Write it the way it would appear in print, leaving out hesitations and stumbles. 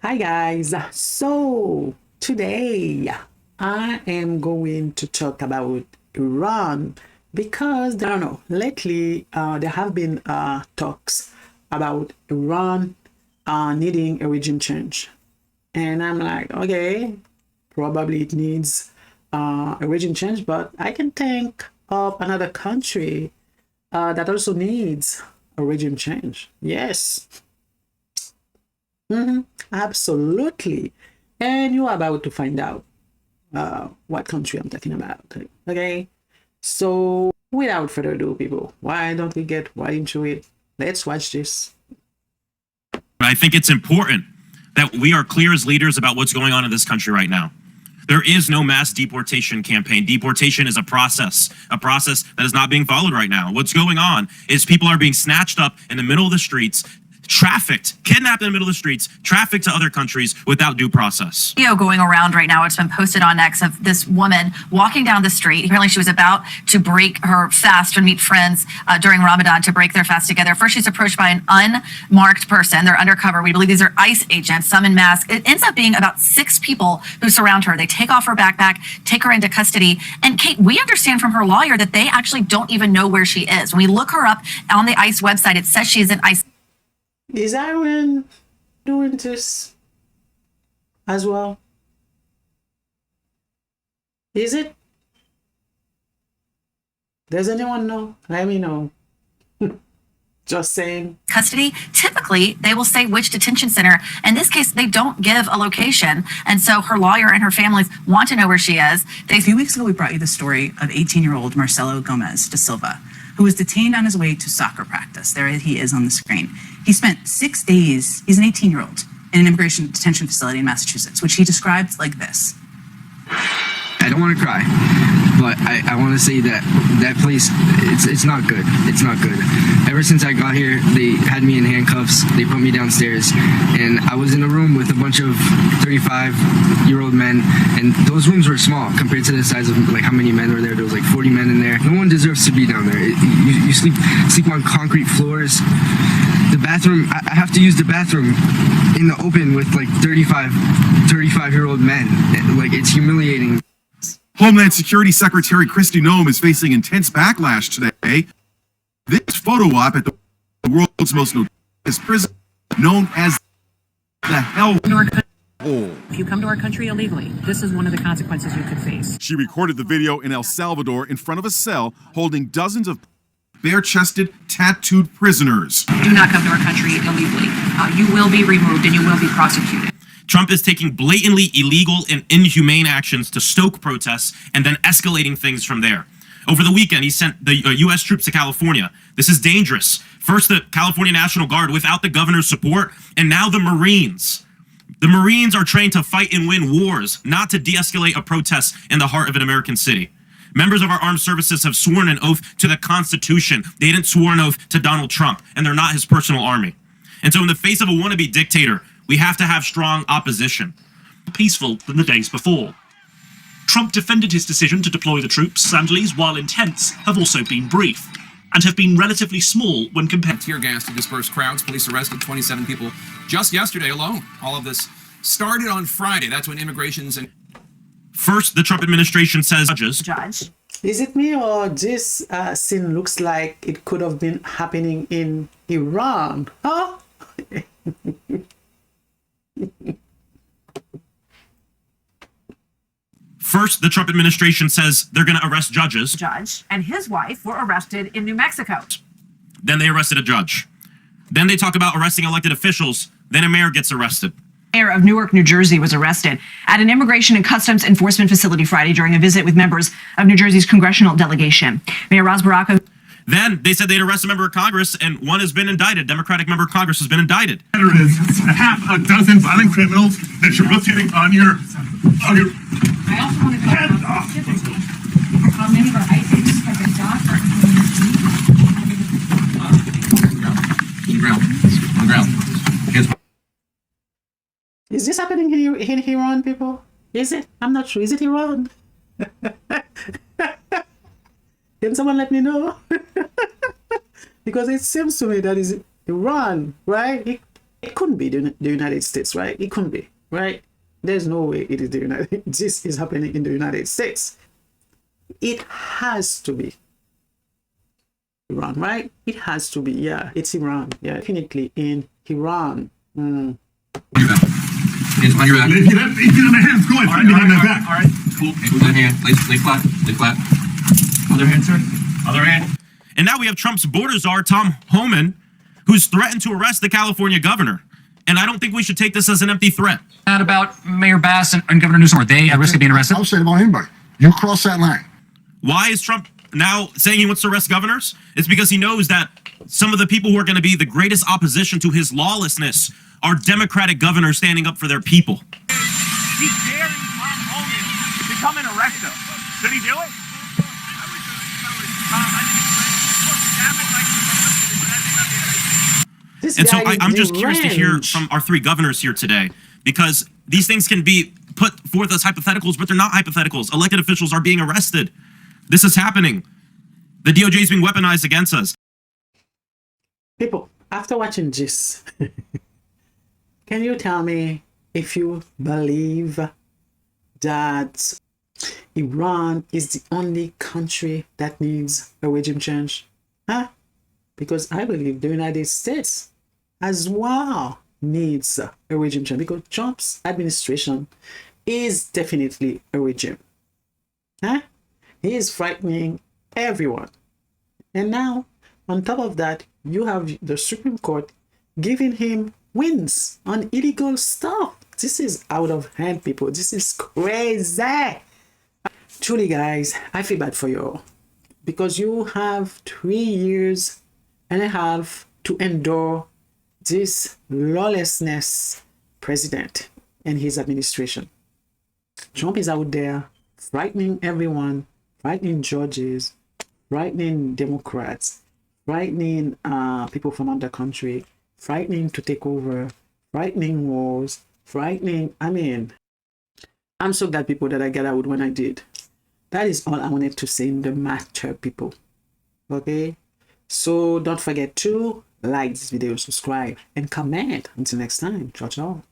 Hi guys. So today I am going to talk about Iran because I don't know, lately there have been talks about Iran needing a regime change. And I'm like, okay, probably it needs a regime change, but I can think of another country that also needs a regime change. Yes. Absolutely. And you are about to find out what country I'm talking about. Okay. So without further ado, people, why don't we get right into it? Let's watch this. I think it's important that we are clear as leaders about what's going on in this country right now. There is no mass deportation campaign. Deportation is a process that is not being followed right now. What's going on is people are being snatched up in the middle of the streets, trafficked, kidnapped in the middle of the streets, trafficked to other countries without due process. Video going around right now. It's been posted on X of this woman walking down the street. Apparently she was about to break her fast and meet friends during Ramadan to break their fast together. First, she's approached by an unmarked person. They're undercover. We believe these are ICE agents, some in masks. It ends up being about 6 people who surround her. They take off her backpack, take her into custody. And Kate, we understand from her lawyer that they actually don't even know where she is. When we look her up on the ICE website, it says she's in ICE. Is Iran doing this as well? Is it? Does anyone know? Let me know. Just saying. Custody, typically they will say which detention center. In this case, they don't give a location. And so her lawyer and her families want to know where she is. A few weeks ago, we brought you the story of 18-year-old Marcelo Gomez da Silva, who was detained on his way to soccer practice. There he is on the screen. He spent 6 days, he's an 18-year-old, in an immigration detention facility in Massachusetts, which he described like this. I don't want to cry, but I want to say that that place, it's not good. It's not good. Ever since I got here, they had me in handcuffs. They put me downstairs, and I was in a room with a bunch of 35-year-old men, and those rooms were small compared to the size of like how many men were there. There was like 40 men in there. No one deserves to be down there. You sleep on concrete floors. The bathroom, I have to use the bathroom in the open with like 35-year-old men. Like, it's humiliating. Homeland Security Secretary Kristi Noem is facing intense backlash today. This photo op at the world's most notorious prison, known as the Hell Hole. If you come to our country illegally, this is one of the consequences you could face. She recorded the video in El Salvador in front of a cell holding dozens of bare-chested, tattooed prisoners. Do not come to our country illegally. You will be removed and you will be prosecuted. Trump is taking blatantly illegal and inhumane actions to stoke protests and then escalating things from there. Over the weekend, he sent the U.S. troops to California. This is dangerous. First, the California National Guard without the governor's support, and now the Marines. The Marines are trained to fight and win wars, not to de-escalate a protest in the heart of an American city. Members of our armed services have sworn an oath to the Constitution. They didn't swear an oath to Donald Trump, and they're not his personal army. And so in the face of a wannabe dictator, we have to have strong opposition. Peaceful than the days before. Trump defended his decision to deploy the troops, and these, while intense, have also been brief, and have been relatively small when compared. Tear gas to disperse crowds. Police arrested 27 people just yesterday alone. All of this started on Friday. That's when immigrations and... First, the Trump administration says Judge. Is it me or this scene looks like it could have been happening in Iran? Huh? First, the Trump administration says they're going to arrest judges. Judge and his wife were arrested in New Mexico. Then they arrested a judge. Then they talk about arresting elected officials. Then a mayor gets arrested. Mayor of Newark, New Jersey was arrested at an immigration and customs enforcement facility Friday during a visit with members of New Jersey's congressional delegation. Mayor Ras Baraka. Then they said they'd arrest a member of Congress, and one has been indicted. Democratic member of Congress has been indicted. There is half a dozen violent criminals that you're rotating on your I also want to head know off. specifically how many of our ICE agents have been docked or On the ground. Is this happening in Iran, people? Is it? I'm not sure. Is it Iran? Can someone let me know? Because it seems to me that is Iran, right? It couldn't be the United States, right? It couldn't be, right? There's no way it is the United. This is happening in the United States. It has to be Iran, right? It has to be. Yeah, it's Iran. Yeah, definitely in Iran. Hands on your back. Get up, get on my hands, go ahead, behind my back. All right, cool. Okay, move that hand. Lay flat. Lay flat. Other hand, sir. Other hand. And now we have Trump's border czar, Tom Homan, who's threatened to arrest the California governor. And I don't think we should take this as an empty threat. Not about Mayor Bass and Governor Newsom. Are they at risk of being arrested? I'll say it about anybody. You cross that line. Why is Trump now saying he wants to arrest governors? It's because he knows that some of the people who are going to be the greatest opposition to his lawlessness are Democratic governors standing up for their people. He's daring Tom Homan to come and arrest him. Should he do it? And so I'm just curious to hear from our three governors here today, because these things can be put forth as hypotheticals, but they're not hypotheticals. Elected officials are being arrested. This is happening. The DOJ is being weaponized against us. People, after watching this, can you tell me if you believe that Iran is the only country that needs a regime change? Huh? Because I believe the United States as well needs a regime change, because Trump's administration is definitely a regime. Huh? He is frightening everyone. And now, on top of that, you have the Supreme Court giving him wins on illegal stuff. This is out of hand, people. This is crazy. Truly, guys, I feel bad for you, because you have 3 years and a half to endure this lawlessness president and his administration. Trump is out there frightening everyone, frightening judges, frightening Democrats, frightening people from other country, frightening to take over, frightening wars, frightening. I mean, I'm so glad, people, that I got out when I did. That is all I wanted to say in the matter, people. Okay? So don't forget to like this video, subscribe, and comment. Until next time, ciao, ciao.